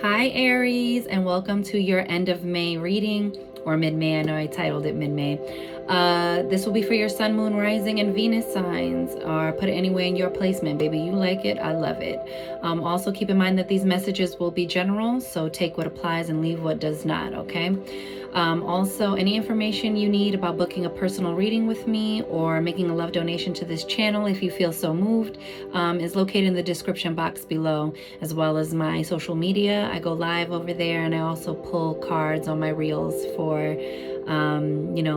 Hi Aries, and welcome to your end of May reading, or mid-May. I know I titled it mid-May. This will be for your sun, moon, rising, and Venus signs, or put it anywhere in your placement. Baby, you like it, I love it. Also keep in mind that these messages will be general, so take what applies and leave what does not, okay? Also, any information you need about booking a personal reading with me or making a love donation to this channel, if you feel so moved, is located in the description box below, as well as my social media. I go live over there, and I also pull cards on my reels for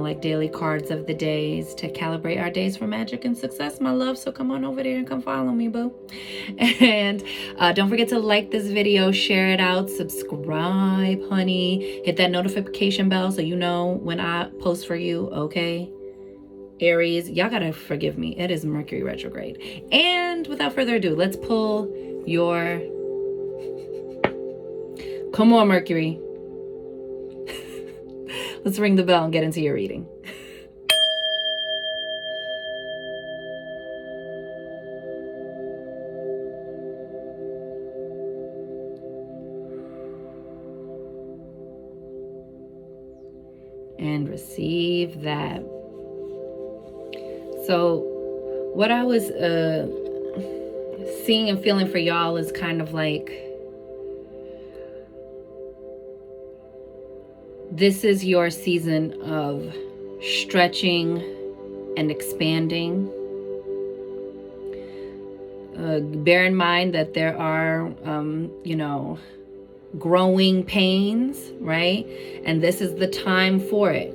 like daily cards of the days to calibrate our days for magic and success, my love. So come on over there and come follow me, boo. And don't forget to like this video, share it out, subscribe, honey, hit that notification bell so you know when I post for you, okay? Aries, y'all gotta forgive me, it is Mercury retrograde. And without further ado, let's pull your come on, Mercury. Let's ring the bell and get into your reading. And receive that. So what I was seeing and feeling for y'all is kind of like, this is your season of stretching and expanding. Bear in mind that there are, growing pains, right? And this is the time for it.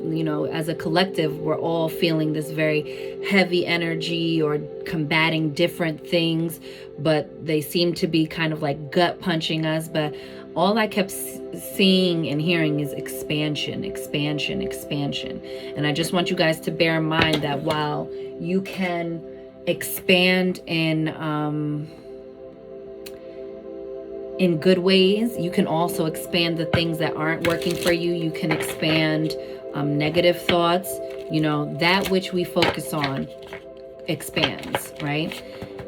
As a collective, we're all feeling this very heavy energy or combating different things, but they seem to be kind of like gut punching us. But all I kept seeing and hearing is expansion, expansion, expansion. And I just want you guys to bear in mind that while you can expand in good ways, you can also expand the things that aren't working for you. You can expand negative thoughts. That which we focus on expands, right?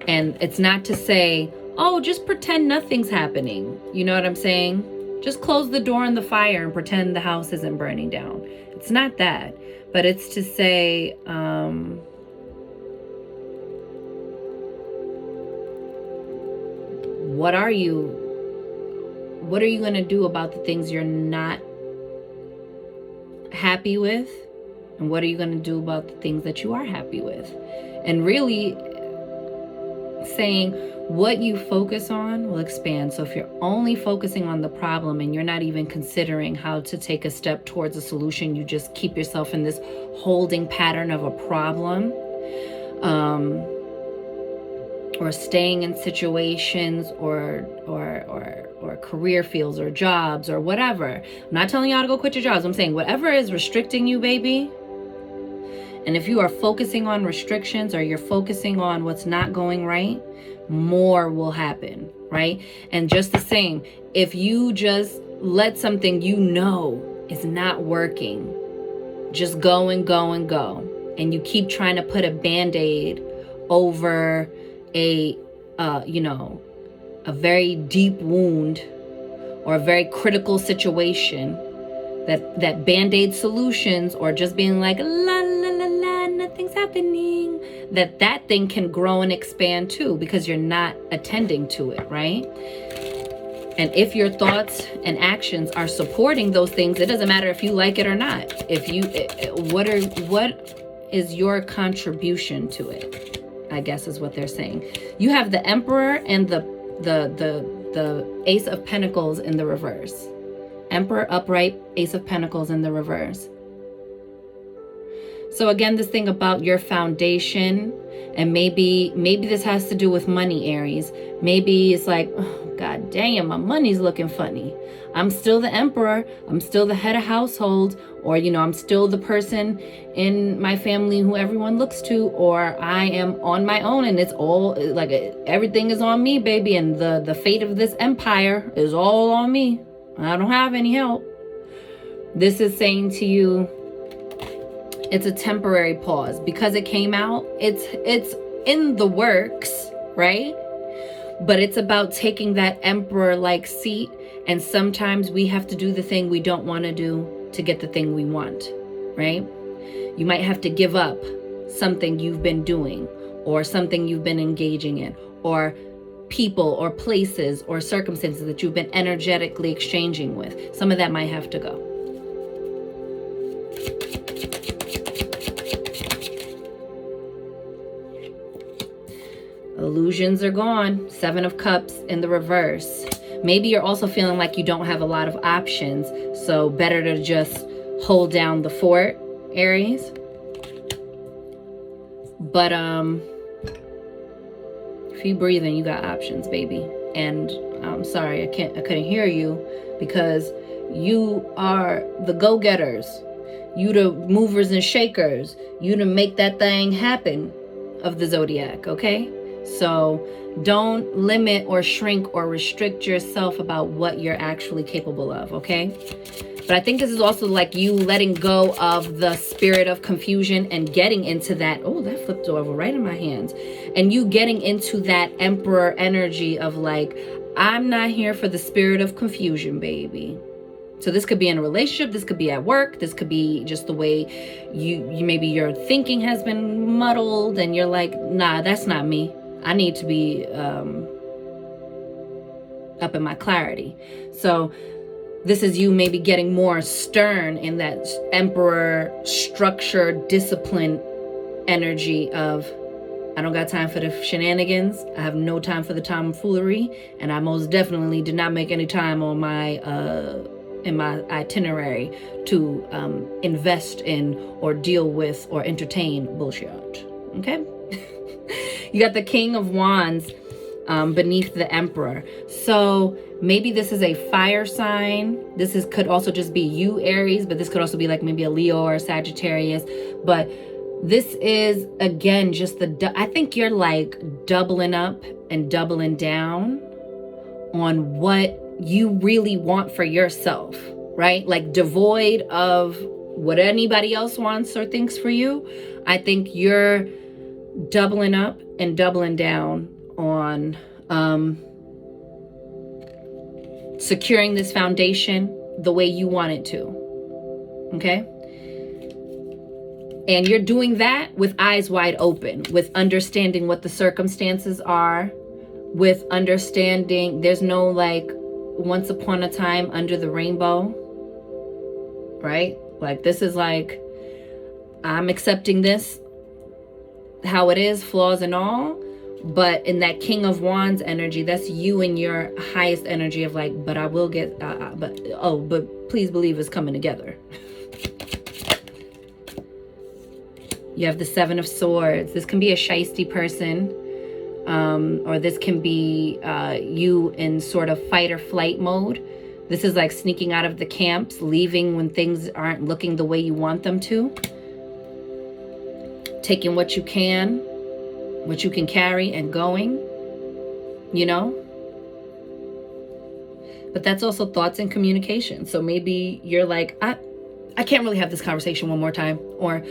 And it's not to say, oh, just pretend nothing's happening. You know what I'm saying? Just close the door on the fire and pretend the house isn't burning down. It's not that, but it's to say, what are you going to do about the things you're not happy with? And what are you going to do about the things that you are happy with? And really saying what you focus on will expand. So if you're only focusing on the problem and you're not even considering how to take a step towards a solution, you just keep yourself in this holding pattern of a problem, or staying in situations or career fields or jobs or whatever. I'm not telling y'all to go quit your jobs. I'm saying whatever is restricting you, baby. And if you are focusing on restrictions or you're focusing on what's not going right, more will happen, right? And just the same, if you just let something is not working just go and go and go, and you keep trying to put a Band-Aid over a very deep wound or a very critical situation, that Band-Aid solutions, or just being like la la la la, nothing's happening, that thing can grow and expand too, because you're not attending to it, right? And if your thoughts and actions are supporting those things, it doesn't matter if you like it or not. What is your contribution to it, I guess is what they're saying. You have the Emperor and the Ace of Pentacles in the reverse. Emperor upright, Ace of Pentacles in the reverse. So again, this thing about your foundation, and maybe this has to do with money, Aries. Maybe it's like, oh, God damn, my money's looking funny. I'm still the Emperor. I'm still the head of household. Or, I'm still the person in my family who everyone looks to. Or I am on my own and it's all like everything is on me, baby. And the fate of this empire is all on me. I don't have any help. This is saying to you, it's a temporary pause because it came out. It's in the works, right? But it's about taking that emperor-like seat And sometimes we have to do the thing we don't want to do to get the thing we want, right? You might have to give up something you've been doing, or something you've been engaging in, or people or places or circumstances that you've been energetically exchanging with. Some of that might have to go. Illusions are gone. 7 of Cups in the reverse. Maybe you're also feeling like you don't have a lot of options, so better to just hold down the fort, Aries. But if you breathing, you got options, baby. And I'm sorry, I couldn't hear you, because you are the go-getters. You the movers and shakers. You to make that thing happen of the zodiac, okay? So don't limit or shrink or restrict yourself about what you're actually capable of, okay? But I think this is also like you letting go of the spirit of confusion and getting into that. Oh, that flipped over right in my hands. And you getting into that emperor energy of like, I'm not here for the spirit of confusion, baby. So this could be in a relationship, this could be at work, this could be just the way you maybe your thinking has been muddled and you're like, nah, that's not me. I need to be up in my clarity. So this is you maybe getting more stern in that emperor structure, discipline energy of, I don't got time for the shenanigans. I have no time for the tomfoolery. And I most definitely did not make any time on my in my itinerary to invest in or deal with or entertain bullshit. Okay? You got the King of Wands beneath the Emperor. So maybe this is a fire sign. This could also just be you, Aries, but this could also be like maybe a Leo or a Sagittarius. But this is, again, just I think you're like doubling up and doubling down on what you really want for yourself, right? Like devoid of what anybody else wants or thinks for you. I think you're doubling up and doubling down on securing this foundation the way you want it to. Okay? And you're doing that with eyes wide open, with understanding what the circumstances are, with understanding there's no like once upon a time under the rainbow, right? Like this is like, I'm accepting this how it is, flaws and all. But in that King of Wands energy, that's you in your highest energy of like, but I will get, but please believe it's coming together. You have the 7 of Swords. This can be a shiesty person, or this can be you in sort of fight or flight mode. This is like sneaking out of the camps, leaving when things aren't looking the way you want them to. Taking what you can carry and going, you know? But that's also thoughts and communication. So maybe you're like, I can't really have this conversation one more time. Or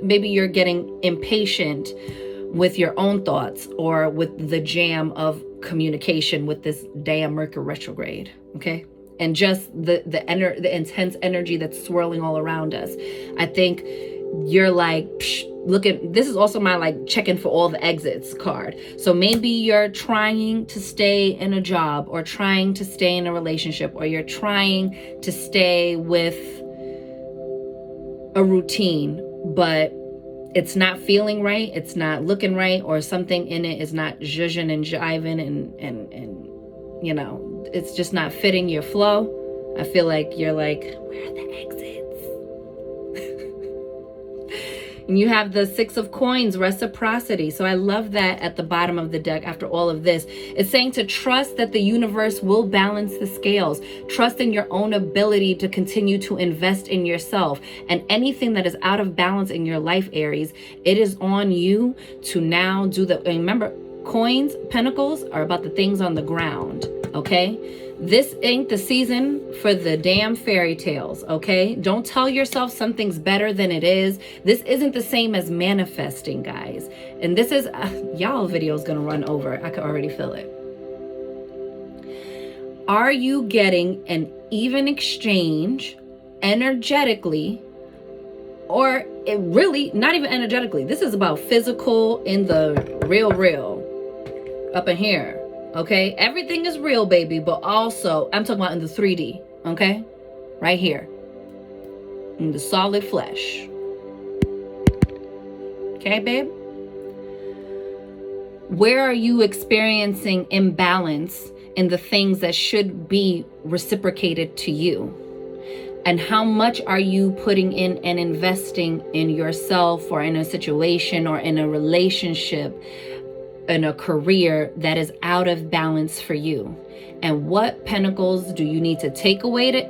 maybe you're getting impatient with your own thoughts or with the jam of communication with this damn Mercury retrograde, okay? And just the intense energy that's swirling all around us. I think you're like, this is also my like checking for all the exits card. So maybe you're trying to stay in a job or trying to stay in a relationship, or you're trying to stay with a routine, but it's not feeling right, it's not looking right, or something in it is not zhuzhing and jiving and you know, it's just not fitting your flow. I feel like you're like, where are the exits? And you have the 6 of Coins, reciprocity. So I love that at the bottom of the deck after all of this. It's saying to trust that the universe will balance the scales. Trust in your own ability to continue to invest in yourself. And anything that is out of balance in your life, Aries, it is on you to now do the... Remember, coins, pentacles are about the things on the ground, okay? This ain't the season for the damn fairy tales, okay? Don't tell yourself something's better than it is. This isn't the same as manifesting, guys. And this is, y'all video's gonna run over. I can already feel it. Are you getting an even exchange energetically, or it really not even energetically? This is about physical in the real up in here. Okay, everything is real, baby, but also I'm talking about in the 3D. Okay, right here in the solid flesh. Okay, babe? Where are you experiencing imbalance in the things that should be reciprocated to you? And how much are you putting in and investing in yourself, or in a situation, or in a relationship, in a career that is out of balance for you? And what pentacles do you need to take away to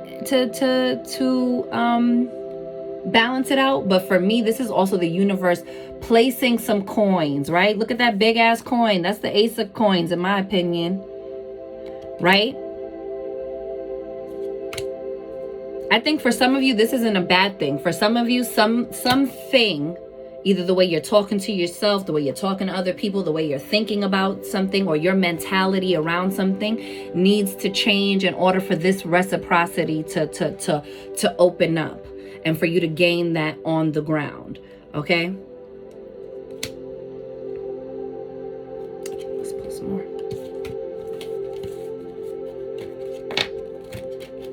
balance it out? But for me, this is also the universe placing some coins, right? Look at that big ass coin. That's the Ace of Coins, in my opinion, right? I think for some of you, this isn't a bad thing. For some of you, something, either the way you're talking to yourself, the way you're talking to other people, the way you're thinking about something, or your mentality around something needs to change in order for this reciprocity to open up and for you to gain that on the ground. Okay? Let's pull some more.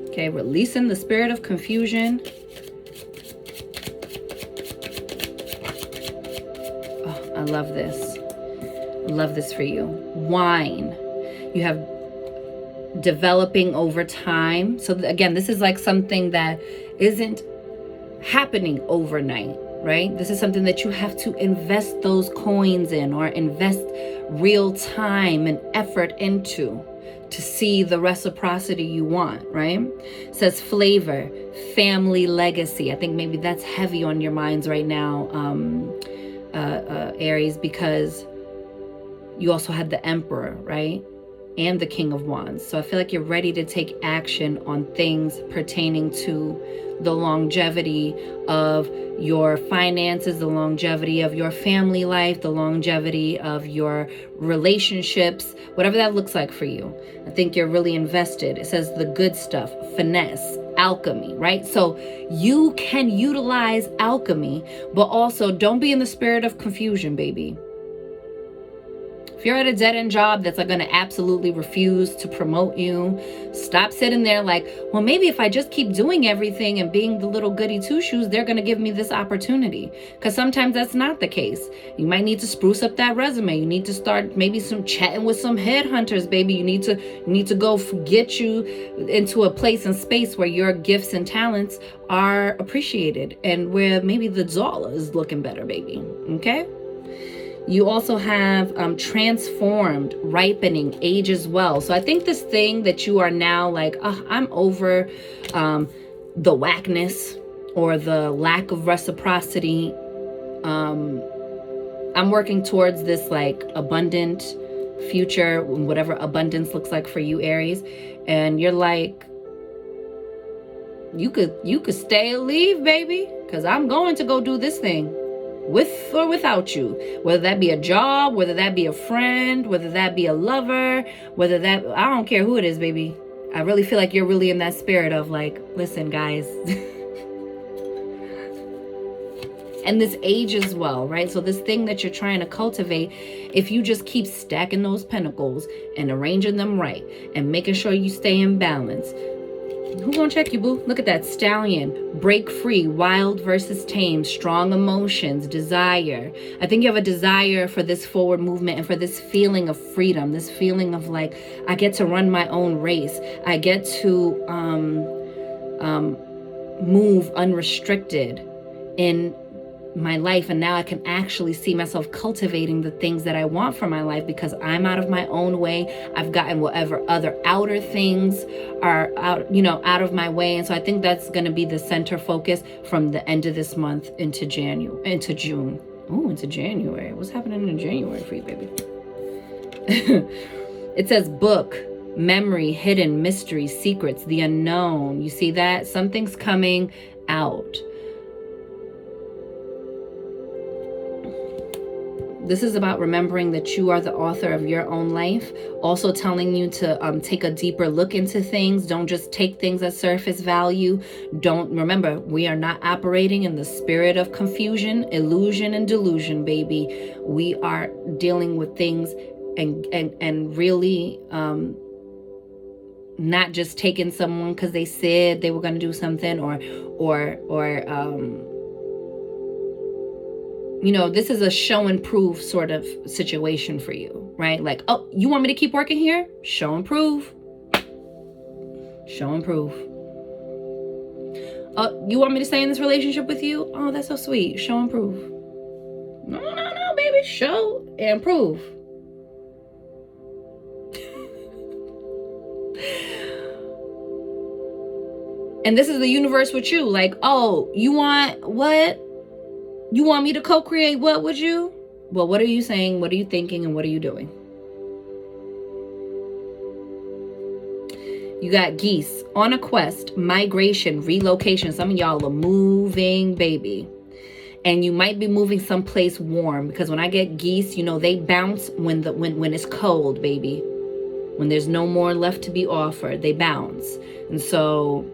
Okay, releasing the spirit of confusion. Oh, I love this. I love this for you. Wine. You have developing over time. So again, this is like something that isn't happening overnight, right? This is something that you have to invest those coins in, or invest real time and effort into, to see the reciprocity you want, right? It says flavor, family legacy. I think maybe that's heavy on your minds right now, Aries, because you also had the Emperor, right? And the King of Wands. So I feel like you're ready to take action on things pertaining to the longevity of your finances, the longevity of your family life, the longevity of your relationships, whatever that looks like for you. I think you're really invested. It says the good stuff, finesse, alchemy, right? So you can utilize alchemy, but also don't be in the spirit of confusion, baby. If you're at a dead-end job that's like going to absolutely refuse to promote you, stop sitting there like, well, maybe if I just keep doing everything and being the little goody two-shoes, they're going to give me this opportunity. Because sometimes that's not the case. You might need to spruce up that resume. You need to start maybe some chatting with some headhunters, baby. You need to go get you into a place and space where your gifts and talents are appreciated, and where maybe the dollar is looking better, baby. Okay? You also have transformed, ripening, age as well. So I think this thing that you are now like, oh, I'm over the whackness or the lack of reciprocity. I'm working towards this like abundant future, whatever abundance looks like for you, Aries. And you're like, you could stay or leave, baby, because I'm going to go do this thing. With or without you, whether that be a job, whether that be a friend, whether that be a lover, whether that, I don't care who it is, baby. I really feel like you're really in that spirit of like, listen, guys. And this age as well, right? So this thing that you're trying to cultivate, if you just keep stacking those pentacles and arranging them right and making sure you stay in balance, who gonna check you, boo? Look at that stallion. Break free, wild versus tame, strong emotions, desire. I think you have a desire for this forward movement and for this feeling of freedom, this feeling of like, I get to run my own race. I get to move unrestricted in my life, and now I can actually see myself cultivating the things that I want for my life because I'm out of my own way. I've gotten whatever other outer things are out of my way. And so I think that's going to be the center focus from the end of this month into June. Oh, into January. What's happening in January for you, baby? It says book, memory, hidden, mystery, secrets, the unknown. You see that? Something's coming out. This is about remembering that you are the author of your own life. Also telling you to take a deeper look into things. Don't just take things at surface value. Remember, we are not operating in the spirit of confusion, illusion, and delusion, baby. We are dealing with things and really not just taking someone because they said they were going to do something or this is a show and prove sort of situation for you, right? Like, oh, you want me to keep working here? Show and prove. Show and prove. Oh, you want me to stay in this relationship with you? Oh, that's so sweet. Show and prove. No, baby. Show and prove. And this is the universe with you. Like, oh, you want what? You want me to co-create what with you? Well, what are you saying? What are you thinking? And what are you doing? You got geese on a quest, migration, relocation. Some of y'all are moving, baby. And you might be moving someplace warm, because when I get geese, they bounce when it's cold, baby. When there's no more left to be offered, they bounce. And so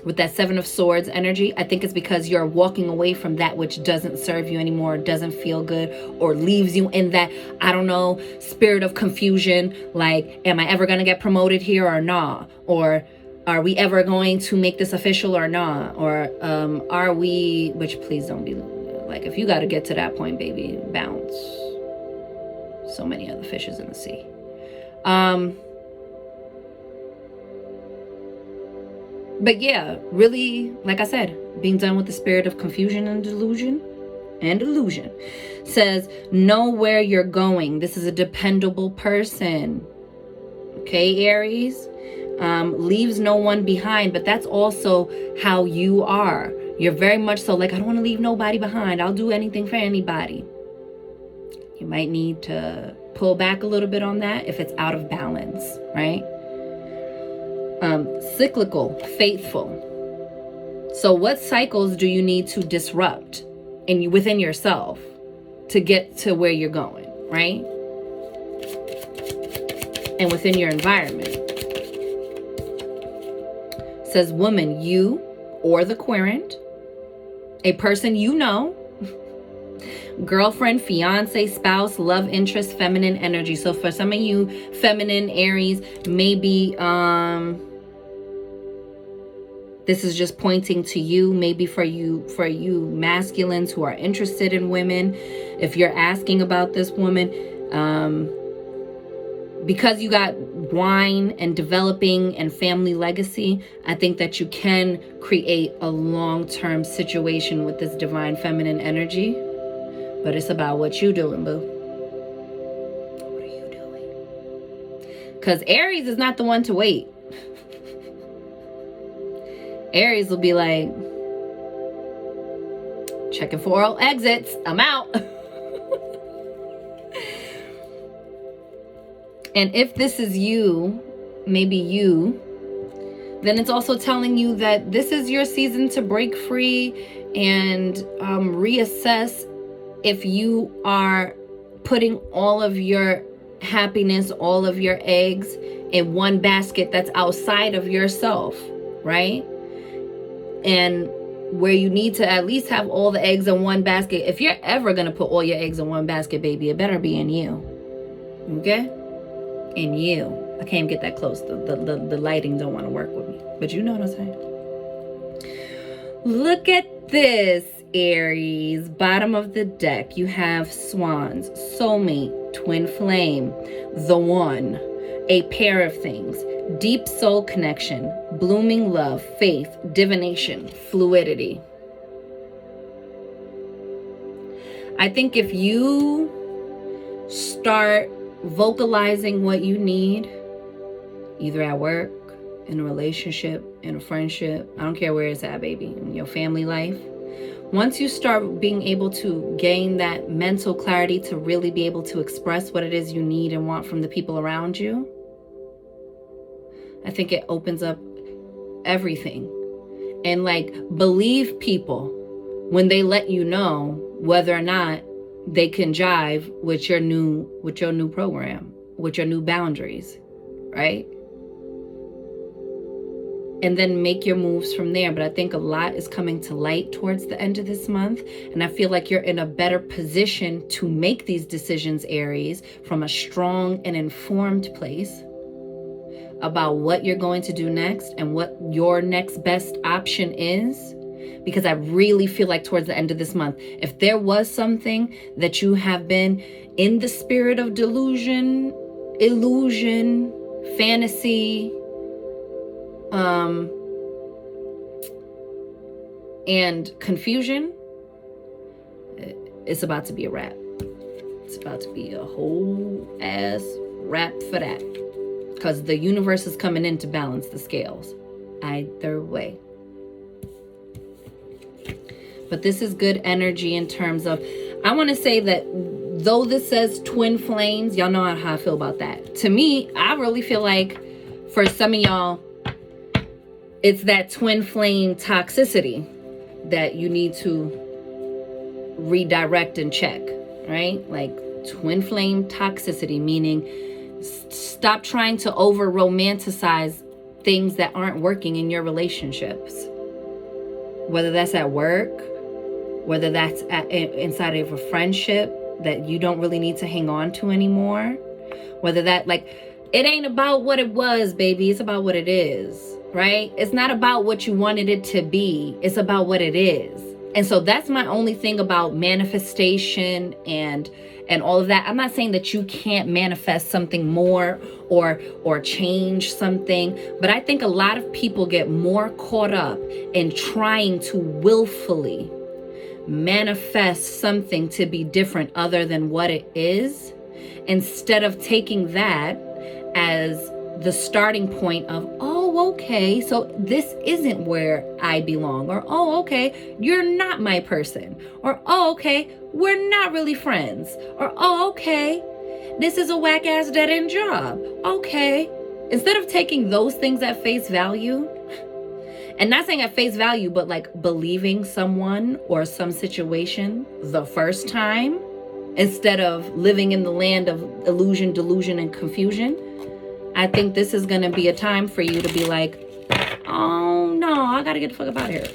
with that Seven of Swords energy, I think it's because you're walking away from that which doesn't serve you anymore, doesn't feel good, or leaves you in that, I don't know, spirit of confusion. Like, am I ever going to get promoted here or not? Or are we ever going to make this official or not? Or are we, which please don't be, like, if you got to get to that point, baby, bounce. So many other fishes in the sea. But yeah, really, like I said, being done with the spirit of confusion and delusion. Says, know where you're going. This is a dependable person. Okay, Aries? Leaves no one behind, but that's also how you are. You're very much so like, I don't want to leave nobody behind. I'll do anything for anybody. You might need to pull back a little bit on that if it's out of balance, right? Cyclical, faithful. So what cycles do you need to disrupt within yourself to get to where you're going, right? And within your environment. It says, woman, you or the querent, a person you know, girlfriend, fiance, spouse, love interest, feminine energy. So for some of you feminine Aries, maybe this is just pointing to you. Maybe for you masculines who are interested in women, if you're asking about this woman, because you got wine and developing and family legacy, I think that you can create a long-term situation with this divine feminine energy. But it's about what you doing, boo. What are you doing? Because Aries is not the one to wait. Aries will be like, checking for all exits. I'm out. And if this is you, maybe you, then it's also telling you that this is your season to break free and reassess if you are putting all of your happiness, all of your eggs in one basket that's outside of yourself, right? And where you need to at least have all the eggs in one basket. If you're ever going to put all your eggs in one basket, baby, it better be in you. Okay? In you. I can't even get that close. The lighting don't want to work with me. But you know what I'm saying. Look at this, Aries. Bottom of the deck. You have swans, soulmate, twin flame, the one, a pair of things, deep soul connection, blooming love, faith, divination, fluidity. I think if you start vocalizing what you need, either at work, in a relationship, in a friendship, I don't care where it's at, baby, in your family life, once you start being able to gain that mental clarity to really be able to express what it is you need and want from the people around you, I think it opens up everything. And like, believe people when they let you know whether or not they can jive with your new program, with your new boundaries, right? And then make your moves from there. But I think a lot is coming to light towards the end of this month. And I feel like you're in a better position to make these decisions, Aries, from a strong and informed place about what you're going to do next and what your next best option is. Because I really feel like towards the end of this month, if there was something that you have been in the spirit of delusion, illusion, fantasy, and confusion, it's about to be a wrap. It's about to be a whole ass wrap for that. Because the universe is coming in to balance the scales. Either way. But this is good energy in terms of, I want to say that though this says twin flames, y'all know how I feel about that. To me, I really feel like for some of y'all, it's that twin flame toxicity that you need to redirect and check, right? Like twin flame toxicity, meaning stop trying to over romanticize things that aren't working in your relationships. Whether that's at work, whether that's inside of a friendship that you don't really need to hang on to anymore. Whether that, like, it ain't about what it was, baby. It's about what it is, right? It's not about what you wanted it to be. It's about what it is. And so that's my only thing about manifestation and all of that. I'm not saying that you can't manifest something more or change something, but I think a lot of people get more caught up in trying to willfully manifest something to be different other than what it is, instead of taking that as the starting point of, oh, okay, so this isn't where I belong, or, oh, okay, you're not my person, or, oh, okay, we're not really friends, or, oh, okay, this is a whack ass dead end job. Okay. Instead of taking those things at face value, and not saying at face value, but like believing someone or some situation the first time, instead of living in the land of illusion, delusion, and confusion, I think this is going to be a time for you to be like, oh no, I got to get the fuck up out of here.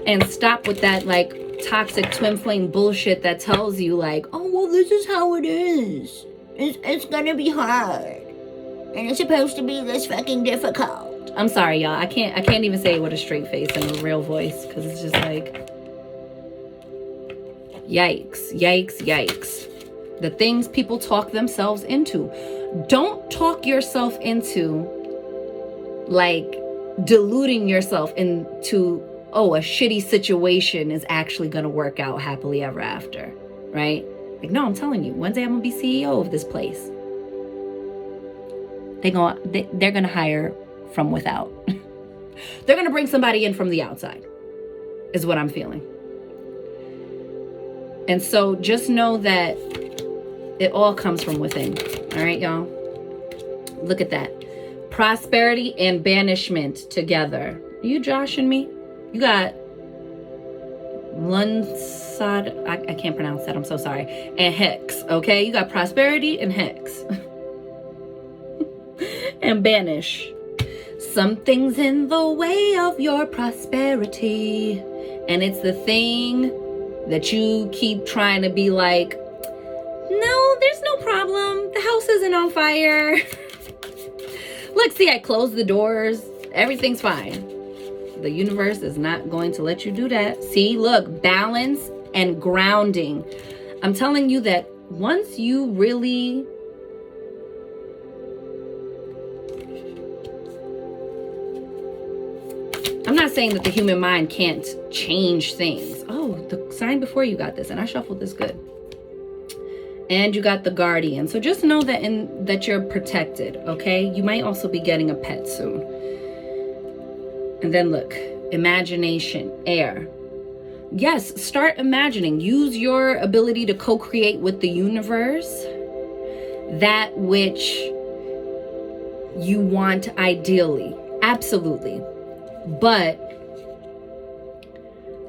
And stop with that like toxic twin flame bullshit that tells you like, oh, well, this is how it is. It's gonna be hard. And it's supposed to be this fucking difficult. I'm sorry, y'all. I can't even say it with a straight face and a real voice, because it's just like, yikes, yikes, yikes. The things people talk themselves into. Don't talk yourself into like deluding yourself into, oh, a shitty situation is actually going to work out happily ever after, right? Like, no, I'm telling you, one day I'm going to be CEO of this place. They're going to hire from without. They're going to bring somebody in from the outside, is what I'm feeling. And so just know that it all comes from within. All right, y'all? Look at that. Prosperity and banishment together. Are you joshing me? You got Lunsad, I can't pronounce that, I'm so sorry, and Hex, okay? You got prosperity and Hex. And banish. Something's in the way of your prosperity. And it's the thing that you keep trying to be like, no, there's no problem. The house isn't on fire. Look, see, I closed the doors. Everything's fine. The universe is not going to let you do that. See, look, balance and grounding. I'm telling you that once you really I'm not saying that the human mind can't change things. Oh, the sign before you got this, and I shuffled this good. And you got the Guardian. So just know that that you're protected, okay? You might also be getting a pet soon. And then look, imagination, air. Yes, start imagining. Use your ability to co-create with the universe that which you want ideally. Absolutely. But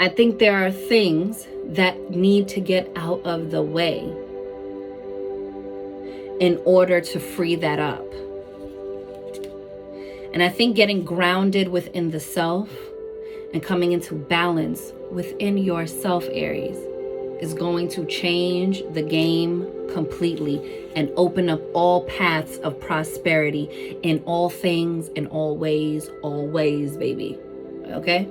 I think there are things that need to get out of the way in order to free that up. And I think getting grounded within the self and coming into balance within yourself, Aries, is going to change the game completely and open up all paths of prosperity in all things, in all ways, always, baby. Okay?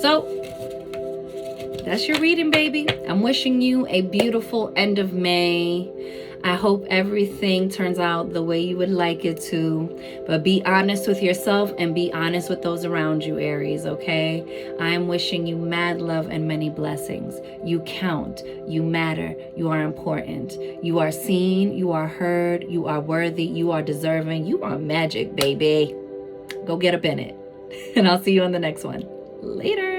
So, that's your reading, baby. I'm wishing you a beautiful end of May. I hope everything turns out the way you would like it to. But be honest with yourself and be honest with those around you, Aries, okay? I am wishing you mad love and many blessings. You count. You matter. You are important. You are seen. You are heard. You are worthy. You are deserving. You are magic, baby. Go get up in it. And I'll see you on the next one. Later.